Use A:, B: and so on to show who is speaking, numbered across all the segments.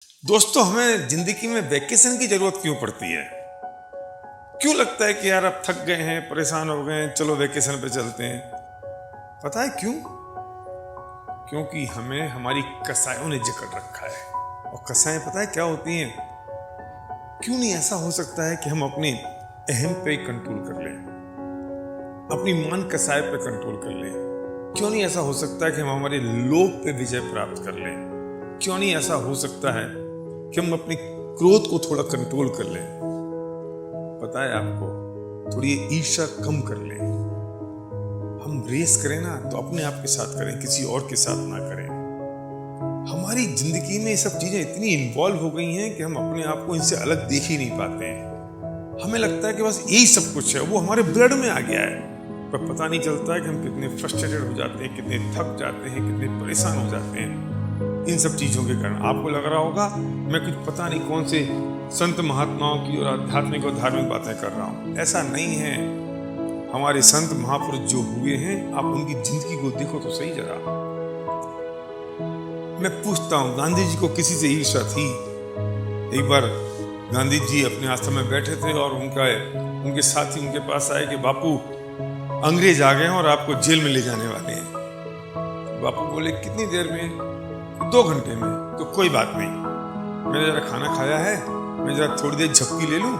A: दोस्तों, हमें जिंदगी में वैकेशन की जरूरत क्यों पड़ती है? क्यों लगता है कि यार अब थक गए हैं, परेशान हो गए हैं, चलो वैकेशन पे चलते हैं? पता है क्यों? क्योंकि हमें हमारी कसायों ने जकड़ रखा है। और कसाएं पता है क्या होती हैं? क्यों नहीं ऐसा हो सकता है कि हम अपने अहम पे कंट्रोल कर लें, अपनी मान कसाय पे कंट्रोल कर लें? क्यों नहीं ऐसा हो सकता है कि हम हमारे लोभ पे विजय प्राप्त कर लें? क्यों नहीं ऐसा हो सकता है कि हम अपने क्रोध को थोड़ा कंट्रोल कर लें? पता है आपको, थोड़ी ईर्ष्या कम कर लें। हम रेस करें ना तो अपने आप के साथ करें, किसी और के साथ ना करें। हमारी जिंदगी में ये सब चीजें इतनी इन्वॉल्व हो गई हैं कि हम अपने आप को इनसे अलग देख ही नहीं पाते हैं। हमें लगता है कि बस यही सब कुछ है, वो हमारे ब्लड में आ गया है, पर पता नहीं चलता है कि हम कितने फ्रस्ट्रेटेड हो जाते हैं, कितने थक जाते हैं, कितने परेशान हो जाते हैं इन सब चीजों के कारण। आपको लग रहा होगा मैं कुछ पता नहीं कौन से संत महात्माओं की और आध्यात्मिक और धार्मिक बातें कर रहा हूं। ऐसा नहीं है। हमारे संत महापुरुष जो हुए हैं, आप उनकी जिंदगी को देखो तो सही जरा। मैं पूछता हूं, गांधी जी को किसी से ईर्ष्या थी? एक बार गांधी जी अपने आश्रम में बैठे थे और उनके साथी उनके पास आए कि बापू, अंग्रेज आ गए हैं और आपको जेल में ले जाने वाले हैं। बापू बोले कितनी देर में? 2 घंटे में। तो कोई बात नहीं, मैंने जरा खाना खाया है, मैं जरा थोड़ी देर झपकी ले लूं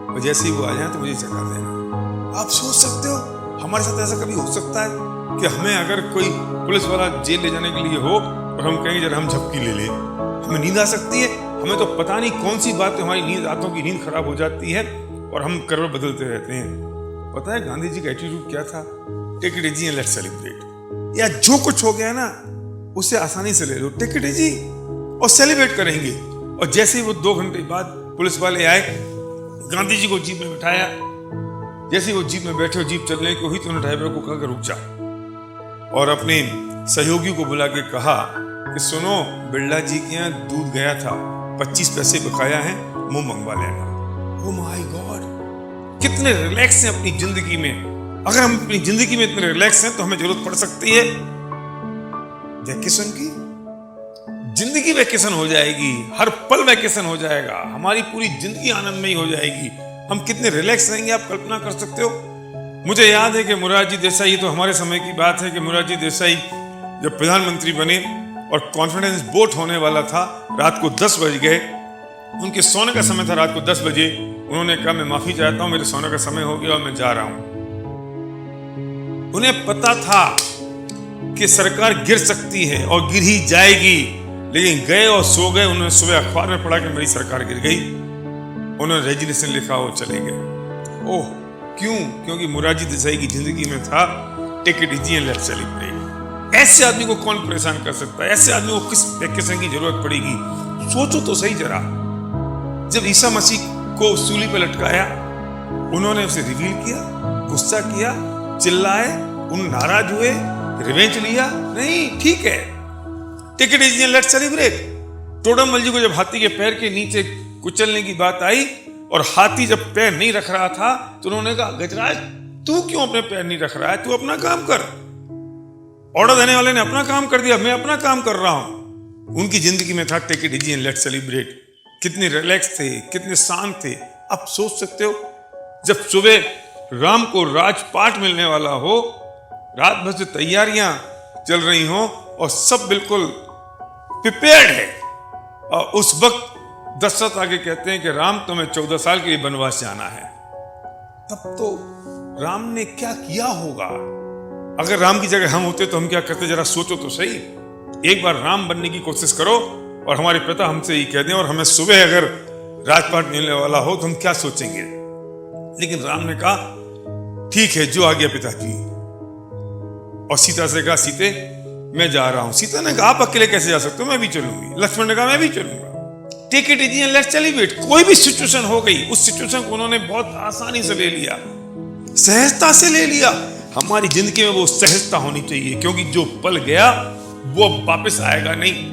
A: और जैसे ही वो आ जाए तो मुझे जगा देना। आप सोच सकते हो हमारे साथ ऐसा कभी हो सकता है कि हमें अगर कोई पुलिस वाला जेल ले जाने के लिए हो और हम कहेंगे जरा हम झपकी ले ले? हमें नींद आ सकती है? हमें तो पता नहीं कौन सी बात हमारी नींद, रातों की नींद खराब हो जाती है और हम करवट बदलते रहते हैं। पता है गांधी जी का एटीट्यूड क्या था? Take it easy and let's celebrate. या जो कुछ हो गया ना उसे आसानी से ले लो, टेक इट इजी और सेलिब्रेट करेंगे। और जैसे ही वो 2 घंटे बाद पुलिस वाले आए, गांधी जी को जीप में बिठाया। जैसे ही वो जीप में बैठे, जीप चलने को हुई तो उन्होंने ड्राइवर को कहा कि रुक जा, और अपने सहयोगियों को बुला के कहा कि सुनो, बिरला जी के यहाँ दूध गया था, 25 पैसे बकाया है, मुंह मंगवा लेना। ओह माय गॉड, कितने रिलैक्स हैं अपनी जिंदगी में। अगर हम अपनी जिंदगी में इतने रिलैक्स हैं तो हमें जरूरत पड़ सकती है वैकेशन की। जिंदगी वैकेशन हो जाएगी, हर पल वैकेशन हो जाएगा, हमारी पूरी जिंदगी आनंदमयी हो जाएगी। हम कितने रिलैक्स रहेंगे, आप कल्पना कर सकते हो? मुझे याद है कि मोरारजी देसाई, ये तो हमारे समय की बात है कि मोरारजी देसाई जब प्रधानमंत्री बने और कॉन्फिडेंस वोट होने वाला था, रात को 10 बज गए, उनके सोने का समय था रात को 10 बजे। उन्होंने कहा मैं माफी चाहता हूं, मेरे सोने का समय हो गया और मैं जा रहा हूं। उन्हें पता था कि सरकार गिर सकती है और गिर ही जाएगी, लेकिन गए और सो गए। उन्होंने सुबह अखबार में पढ़ा कि मेरी सरकार गिर गई, उन्होंने रेजिग्नेशन लिखा और चले गए। ओह क्यों? क्योंकि मोरारजी देसाई की जिंदगी में था take it easy and let's celebrate. ऐसे आदमी को कौन परेशान कर सकता है? ऐसे आदमी को किस वैकेशन की जरूरत पड़ेगी? सोचो तो सही जरा। जब ईसा मसीह को सूली पर लटकाया, उन्होंने उसे रिवील किया, गुस्सा किया, चिल्लाए, उन नाराज हुए, रिवेंज लिया? नहीं, ठीक है, take it easy and let's celebrate. Todarmal ji को जब हाथी के पैर के नीचे कुचलने की बात आई और हाथी जब पैर नहीं रख रहा था तो उन्होंने कहा गजराज, तू क्यों अपने पैर नहीं रख रहा है? तू अपना काम कर। ऑर्डर देने वाले ने अपना काम कर दिया, मैं अपना काम कर रहा हूं। उनकी जिंदगी में था take it easy and let's celebrate. कितने रिलैक्स थे, कितने शांत थे। आप सोच सकते हो जब सुबह राम को राजपाट मिलने वाला हो, रात भर से तैयारियां चल रही हो और सब बिल्कुल प्रिपेयर्ड है, और उस वक्त दशरथ आगे कहते हैं कि राम तुम्हें 14 साल के लिए वनवास जाना है। तब तो राम ने क्या किया होगा? अगर राम की जगह हम होते तो हम क्या करते? जरा सोचो तो सही। एक बार राम बनने की कोशिश करो और हमारे पिता हमसे ही कह दें और हमें सुबह अगर राजपाट मिलने वाला हो तो हम क्या सोचेंगे? लेकिन राम ने कहा ठीक है, जो आ गया पिताजी। और सीता से कहा सीते मैं जा रहा हूं। सीता ने कहा आप अकेले कैसे जा सकते हो? मैं भी चलूंगी। लक्ष्मण ने कहा मैं भी चलूंगा। Take it easy and let's celebrate. कोई भी सिचुएशन हो गई, उस सिचुएशन को उन्होंने बहुत आसानी से ले लिया, सहजता से ले लिया। हमारी जिंदगी में वो सहजता होनी चाहिए, क्योंकि जो पल गया वो वापस आएगा नहीं।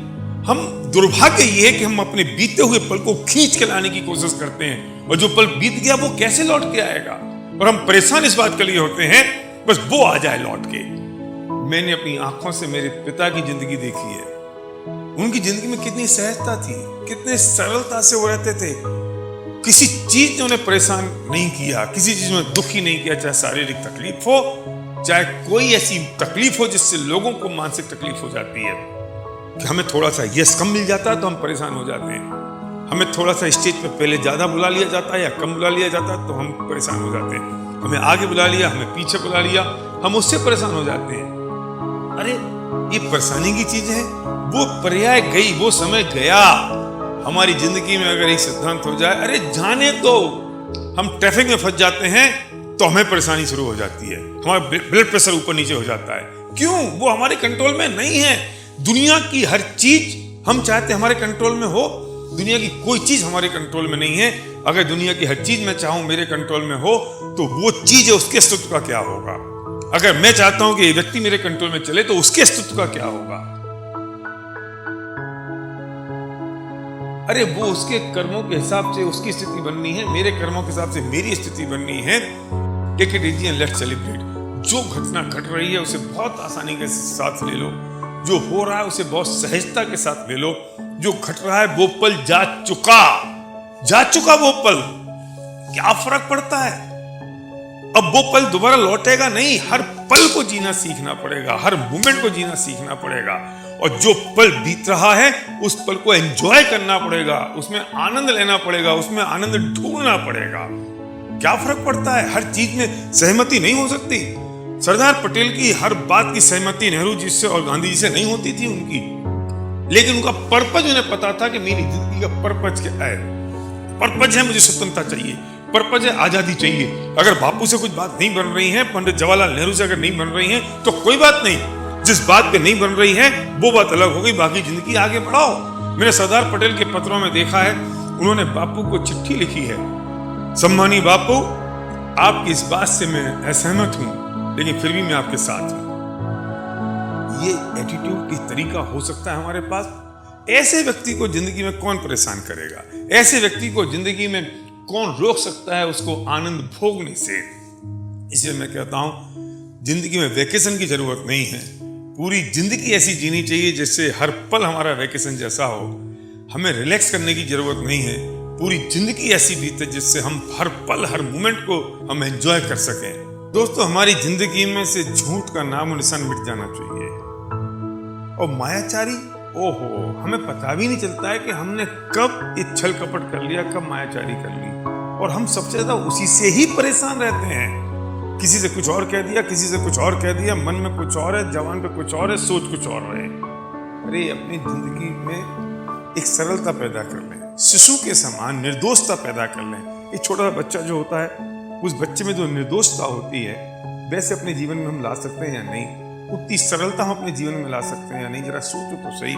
A: हम दुर्भाग्य ये है कि हम अपने बीते हुए पल को खींच के लाने की कोशिश करते हैं, और जो पल बीत गया वो कैसे लौट के आएगा? और हम परेशान इस बात के लिए होते हैं बस वो आ जाए लौट के। मैंने अपनी आंखों से मेरे पिता की जिंदगी देखी है। उनकी जिंदगी में कितनी सहजता थी। कितने सरलता से वो रहते थे। किसी चीज ने उन्हें परेशान नहीं किया, किसी चीज में दुखी नहीं किया, चाहे शारीरिक तकलीफ हो, चाहे कोई ऐसी तकलीफ हो जिससे लोगों को मानसिक तकलीफ हो जाती है कि हमें थोड़ा सा यस कम मिल जाता है तो हम परेशान हो जाते हैं, हमें थोड़ा सा स्टेज पे पहले ज्यादा बुला लिया जाता है या कम बुला लिया जाता है तो हम परेशान हो जाते हैं, हमें आगे बुला लिया, हमें पीछे बुला लिया, हम उससे परेशान हो जाते हैं। अरे ये परेशानी की चीज है, वो पर्याय गई, वो समय गया। हमारी जिंदगी में अगर एक सिद्धांत हो जाए, अरे जाने दो, हम ट्रैफिक में फंस जाते हैं तो हमें परेशानी शुरू हो जाती है, हमारा ब्लड प्रेशर ऊपर नीचे हो जाता है। क्यों? वो हमारे कंट्रोल में नहीं है। दुनिया की हर चीज हम चाहते हमारे कंट्रोल में हो, दुनिया की कोई चीज हमारे कंट्रोल में नहीं है। अगर दुनिया की हर चीज मैं चाहूं मेरे कंट्रोल में हो तो वो चीज है, उसके अस्तित्व का क्या होगा? अगर मैं चाहता हूं कि ये व्यक्ति मेरे कंट्रोल में चले तो उसके अस्तित्व का क्या होगा? अरे वो उसके कर्मों के हिसाब से उसकी स्थिति बननी है, मेरे कर्मों के हिसाब से मेरी स्थिति बननी है। Take it easy and let's celebrate. जो घटना घट रही है उसे बहुत आसानी के साथ ले लो, जो हो रहा है उसे बहुत सहजता के साथ ले लो। जो घट रहा है वो पल जा चुका वो पल, क्या फर्क पड़ता है? अब वो पल दोबारा लौटेगा नहीं। हर पल को जीना सीखना पड़ेगा, हर मोमेंट को जीना सीखना पड़ेगा, और जो पल बीत रहा है उस पल को एंजॉय करना पड़ेगा, उसमें आनंद लेना पड़ेगा, उसमें आनंद ढूंढना पड़ेगा। क्या फर्क पड़ता है? हर चीज में सहमति नहीं हो सकती। सरदार पटेल की हर बात की सहमति नेहरू जी से और गांधी जी से नहीं होती थी उनकी, लेकिन उनका पर्पज उन्हें पता था कि मेरी जिंदगी का पर्पज क्या है। पर्पज है मुझे स्वतंत्रता चाहिए, पर्पज है आजादी चाहिए। अगर बापू से कुछ बात नहीं बन रही है, पंडित जवाहरलाल नेहरू से अगर नहीं बन रही है तो कोई बात नहीं, जिस बात पे नहीं बन रही है वो बात अलग हो गई, बाकी जिंदगी आगे बढ़ाओ। मैंने सरदार पटेल के पत्रों में देखा है, उन्होंने बापू को चिट्ठी लिखी है, सम्मानीय बापू, आपकी इस बात से मैं असहमत हूं लेकिन फिर भी मैं आपके साथ हूं। ये एटीट्यूड की तरीका हो सकता है हमारे पास। ऐसे व्यक्ति को जिंदगी में कौन परेशान करेगा? ऐसे व्यक्ति को जिंदगी में कौन रोक सकता है उसको आनंद भोगने से? इसलिए मैं कहता हूं जिंदगी में वेकेशन की जरूरत नहीं है, पूरी जिंदगी ऐसी जीनी चाहिए जिससे हर पल हमारा वेकेशन जैसा हो। हमें रिलैक्स करने की जरूरत नहीं है, पूरी जिंदगी ऐसी बीते जिससे हम हर पल हर मोमेंट को हम एंजॉय कर सकें। दोस्तों, हमारी जिंदगी में से झूठ का नाम और निशान मिट जाना चाहिए। और मायाचारी, ओहो, हमें पता भी नहीं चलता है कि हमने कब ये छल कपट कर लिया, कब मायाचारी कर ली, और हम सबसे ज्यादा उसी से ही परेशान रहते हैं। किसी से कुछ और कह दिया, किसी से कुछ और कह दिया, मन में कुछ और है, जवान पे कुछ और है, सोच कुछ और है। अरे अपनी जिंदगी में एक सरलता पैदा कर लें, शिशु के समान निर्दोषता पैदा कर लें। एक छोटा सा बच्चा जो होता है, उस बच्चे में जो निर्दोषता होती है, वैसे अपने जीवन में हम ला सकते हैं या नहीं? उतनी सरलता हम अपने जीवन में ला सकते हैं या नहीं? जरा सोचो तो सही।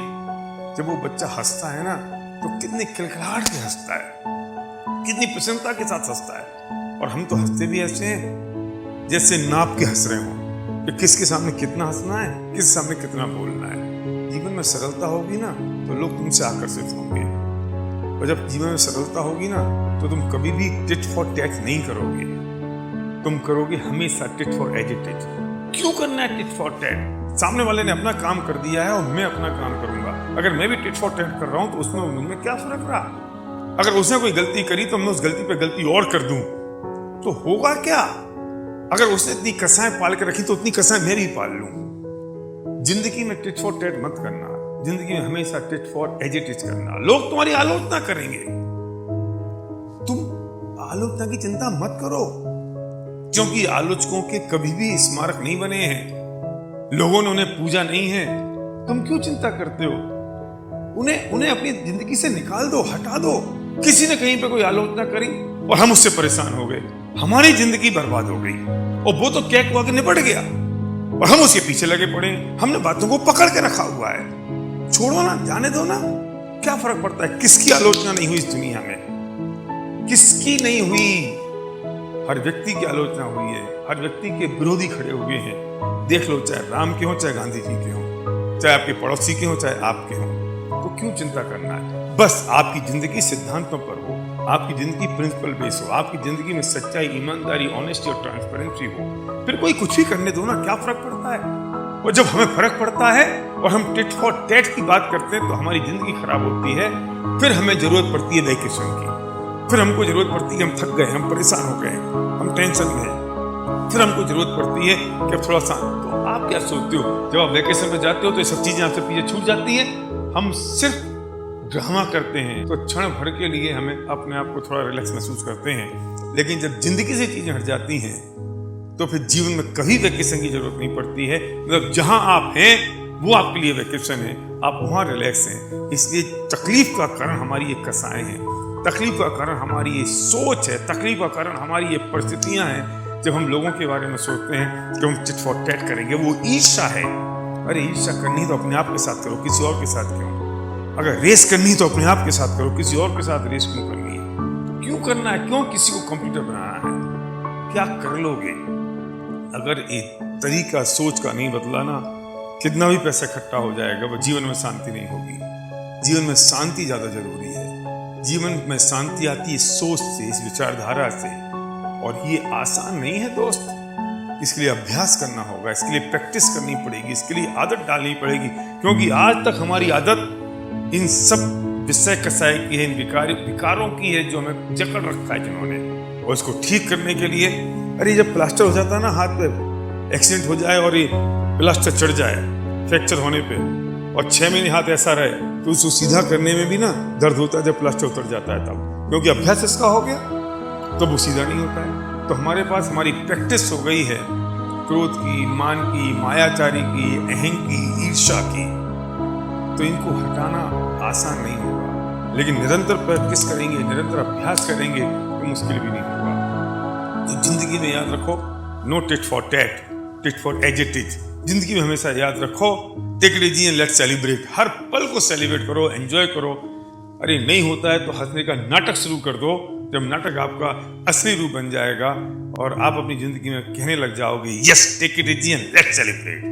A: जब वो बच्चा हंसता है ना तो कितने खिलखिलाहट से हंसता है, कितनी प्रसन्नता के साथ हंसता है। और हम तो हंसते भी ऐसे हैं जैसे नाप के हंस रहे हो कि किसके सामने कितना हंसना है, किस सामने कितना बोलना है। जीवन में सरलता होगी ना तो लोग तुमसे आकर्षित होंगे, और जब जीवन में सरलता होगी ना तो तुम कभी भी टिट फॉर टैट नहीं करोगे, तुम करोगे हमेशा टिट फॉर एजिटेट। क्यों करना है टिट फॉर टैट? सामने वाले ने अपना काम कर दिया है और मैं अपना काम करूंगा। अगर मैं भी टिट फॉर टैट कर रहा हूं तो उसमें उनमें क्या फर्क रहा? अगर उसने कोई गलती करी तो मैं उस गलती पे गलती और कर दूं तो होगा क्या? अगर उसने इतनी कसाएं पाल के रखी तो उतनी कसाएं मैं भी पाल लूं। जिंदगी में टिट फॉर टैट मत करना, जिंदगी में हमेशा टिट फॉर एजिटेट करना। लोग तुम्हारी आलोचना करेंगे, तुम आलोचना की चिंता मत करो, क्योंकि आलोचकों के कभी भी स्मारक नहीं बने हैं, लोगों ने उन्हें पूजा नहीं है। तुम क्यों चिंता करते हो? उन्हें अपनी जिंदगी से निकाल दो, हटा दो। किसी ने कहीं पे कोई आलोचना करी और हम उससे परेशान हो गए, हमारी जिंदगी बर्बाद हो गई, और वो तो क्या हुआ कि निपट गया और हम उसके पीछे लगे पड़े। हमने बातों को पकड़ के रखा हुआ है। छोड़ो ना, जाने दो ना, क्या फर्क पड़ता है? किसकी आलोचना नहीं हुई इस दुनिया में? किसकी नहीं हुई? हर व्यक्ति की आलोचना हुई है, हर व्यक्ति के विरोधी खड़े हुए हैं। देख लो, चाहे राम के हो, चाहे गांधी जी के हो, चाहे आपके पड़ोसी के हो, चाहे आपके हो, तो क्यों चिंता करना है? बस आपकी जिंदगी सिद्धांतों पर हो, आपकी जिंदगी प्रिंसिपल बेस हो, आपकी जिंदगी में सच्चाई, ईमानदारी, ऑनेस्टी और ट्रांसपेरेंसी हो, फिर कोई कुछ भी करने दो ना, क्या फर्क पड़ता है? और जब हमें फर्क पड़ता है और हम टिट फॉर टैट की बात करते हैं तो हमारी जिंदगी खराब होती है। फिर हमें जरूरत पड़ती है वैकेशन की, फिर हमको जरूरत पड़ती है हम थक गए, हम परेशान हो गए, हम टेंशन में हैं, फिर हमको जरूरत पड़ती है कि अब थोड़ा सा। तो आप क्या सोचते हो, जब आप वैकेशन में जाते हो तो ये सब चीजें आपसे पीछे छूट जाती हैं? हम सिर्फ ड्रामा करते हैं तो क्षण भर के लिए हमें अपने आप को थोड़ा रिलैक्स महसूस करते हैं, लेकिन जब जिंदगी से चीजें हट जाती हैं तो फिर जीवन में कभी वैकेशन की जरूरत नहीं पड़ती है। मतलब जहां आप हैं वो आपके लिए वैकेशन है, आप वहां रिलैक्स हैं। इसलिए तकलीफ का कारण हमारी ये कसाएं हैं, तकलीफ का कारण हमारी ये सोच है, तकलीफ का कारण हमारी ये परिस्थितियां हैं। जब हम लोगों के बारे में सोचते हैं कि हम टिट फॉर टैट करेंगे, वो ईर्ष्या है। अरे ईर्ष्या करनी है तो अपने आप के साथ करो, किसी और के साथ क्यों? अगर रेस करनी है तो अपने आप के साथ करो, किसी और के साथ रेस क्यों करनी है? क्यों करना है? क्यों किसी को कंप्यूटर बनाना है? क्या कर लोगे अगर एक तरीका सोच का नहीं बदला ना? कितना भी पैसा इकट्ठा हो जाएगा, वो जीवन में शांति नहीं होगी। जीवन में शांति ज्यादा जरूरी है। जीवन में शांति आती है सोच से, इस विचारधारा से, और ये आसान नहीं है दोस्त। इसके लिए अभ्यास करना होगा, इसके लिए प्रैक्टिस करनी पड़ेगी, इसके लिए आदत डालनी पड़ेगी, क्योंकि आज तक हमारी आदत इन सब विषय कसाई की है, इन विकारों की है जो हमें जकड़ रखा है जिन्होंने। और इसको ठीक करने के लिए, अरे जब प्लास्टर हो जाता है ना हाथ पे, एक्सीडेंट हो जाए और ये प्लास्टर चढ़ जाए फ्रैक्चर होने पे, और 6 महीने हाथ ऐसा रहे, तो उसको सीधा करने में भी ना दर्द होता है जब प्लास्टर उतर जाता है तब, क्योंकि अभ्यास इसका हो गया तो वो सीधा नहीं होता है। तो हमारे पास हमारी प्रैक्टिस हो गई है क्रोध की, मान की, मायाचारी की, अहं की, ईर्ष्या की, तो इनको हटाना आसान नहीं होगा, लेकिन निरंतर प्रैक्टिस करेंगे, निरंतर अभ्यास करेंगे तो मुश्किल भी नहीं होगा। तो जिंदगी में याद रखो, no tit for tat, tit for as it is. जिंदगी में हमेशा याद रखो, take it easy and let's celebrate. हर पल को सेलिब्रेट करो, एंजॉय करो। अरे नहीं होता है तो हंसने का नाटक शुरू कर दो, जब नाटक आपका असली रूप बन जाएगा और आप अपनी जिंदगी में कहने लग जाओगे, yes take it easy and let's celebrate.